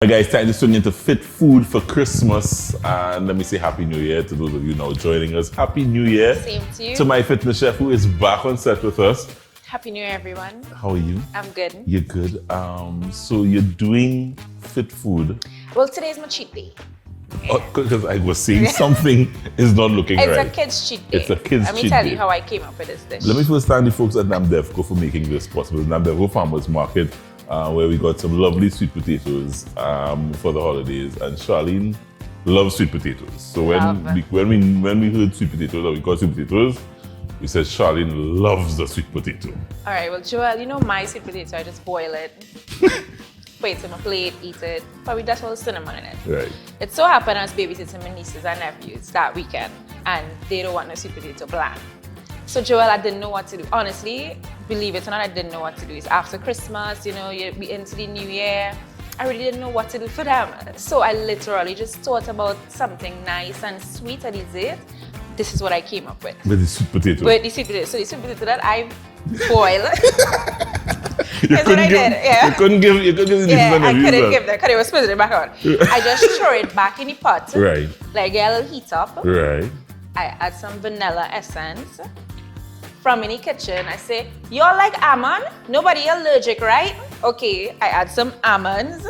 Alright guys, time to tune into Fit Food for Christmas, and let me say Happy New Year to those of you now joining us. Happy New Year. Same to you. To my fitness chef who is back on set with us. Happy New Year, everyone. How are you? I'm good. You're good. So you're doing fit food. Well, today's my cheat day. Because I was saying something is not looking right. It's a kid's cheat day. It's a kid's cheat day. Let me tell you how I came up with this dish. Let me first thank the folks at Namdevco for making this possible. Namdevco Farmers Market, where we got some lovely sweet potatoes for the holidays, and Charlene loves sweet potatoes. So when we heard sweet potatoes, or we got sweet potatoes, we said Charlene loves the sweet potato. All right, well, Joel, you know my sweet potato, I just boil it, put it in my plate, eat it. Probably that's all the cinnamon in it. Right. It so happened I was babysitting my nieces and nephews that weekend, and they don't want no sweet potato bland. So Joel, I didn't know what to do. Honestly, believe it or not, I didn't know what to do. It's after Christmas, you know, you're into the new year. I really didn't know what to do for them. So I literally just thought about something nice and sweet at dessert. This is what I came up with. With the sweet potato. With the sweet potato. So the sweet potato that I boil. You couldn't give the nieces and I nephews couldn't that. give them because they were splitting it back out. I just throw it back in the pot. Right. Like get a little heat up. Right. I add some vanilla essence. From in the kitchen, I say, y'all like almond? Nobody allergic, right? Okay, I add some almonds.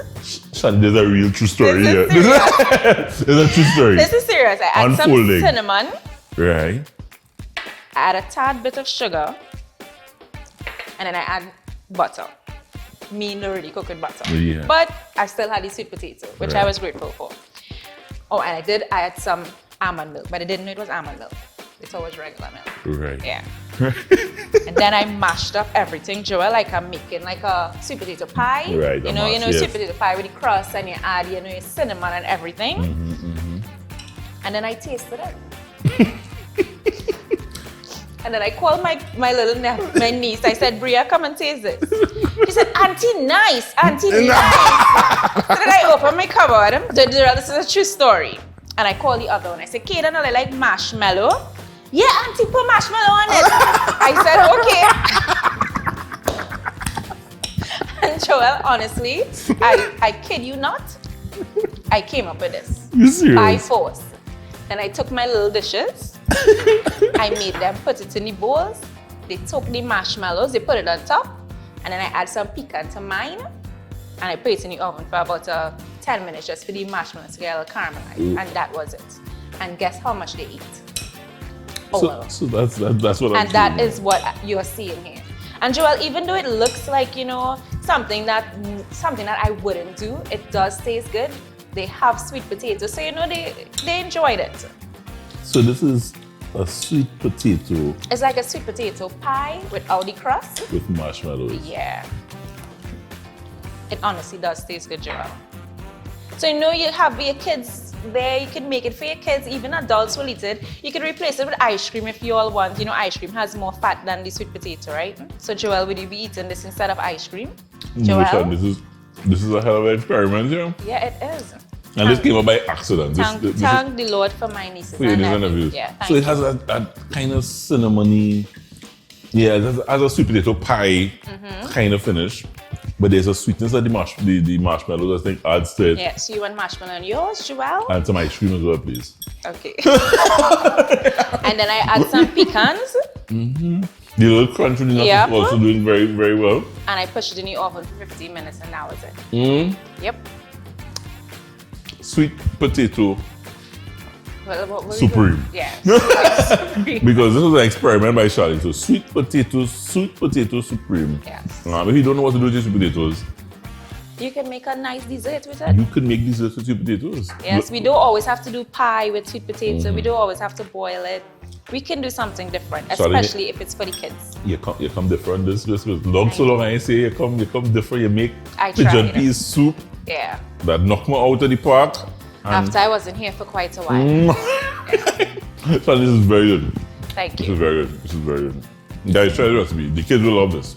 Sean, there's a real true story here. This is serious. There's a true story. This is serious. I add some cinnamon. Right. I add a tad bit of sugar. And then I add butter. Me no really cook with butter. Yeah. But I still had the sweet potato, which I was grateful for. Oh, and I add some almond milk, but I didn't know it was almond milk. It's always regular milk. Right. Yeah. And then I mashed up everything, Joel, like I'm making like a sweet potato pie. Right. You know, sweet potato pie with the crust, and you add, you know, your cinnamon and everything. And then I tasted it. And then I called my my niece. I said, Bria, come and taste this. She said, Auntie, nice. Auntie, nice. So then I opened my cupboard. This is a true story. And I called the other one. I said, Kaden, I like marshmallow. Yeah, Auntie, put marshmallow on it. I said, okay. And Joel, honestly, I kid you not, I came up with this. You serious? By force. Then I took my little dishes. I made them put it in the bowls. They took the marshmallows, they put it on top. And then I add some pecan to mine. And I put it in the oven for about 10 minutes just for the marshmallows to get a little caramelized. And that was it. And guess how much they eat? So that's what I'm saying. And that is what you're seeing here. And Joel, even though it looks like, you know, something that I wouldn't do, it does taste good. They have sweet potatoes, so you know they enjoyed it. So this is a sweet potato. It's like a sweet potato pie without the crust. With marshmallows. Yeah. It honestly does taste good, Joel. So you know you have your kids there, you can make it for your kids, even adults will eat it. You can replace it with ice cream if you all want. You know, ice cream has more fat than the sweet potato, right? So Joel, would you be eating this instead of ice cream? Joel? No, this is a hell of an experiment, yeah? Yeah, it is. And this came up by accident. Thank the Lord for my nieces and nephews. Yeah, so it has a kind of cinnamony, it has a sweet potato pie kind of finish. But there's a sweetness that the marshmallows, I think, adds to it. Yeah, so you want marshmallow on yours, Joel? And some ice cream as well, please. Okay. And then I add some pecans. The little crunch is also doing very, very well. And I push it in the oven for 15 minutes, and that was it. Yep. Sweet potato supreme. Yeah. Supreme. Because this was an experiment by Charlene. So sweet potato supreme. Yes. If you don't know what to do with your sweet potatoes, you can make a nice dessert with it. You can make desserts with sweet potatoes. Yes, we don't always have to do pie with sweet potato. We don't always have to boil it. We can do something different, especially if it's for the kids. You come different. This long so long I say you come different. You make pigeon peas soup. Yeah. That knocked me out of the park. After I wasn't here for quite a while. So this is very good. Thank you. This is very good. Guys, try the recipe. The kids will love this.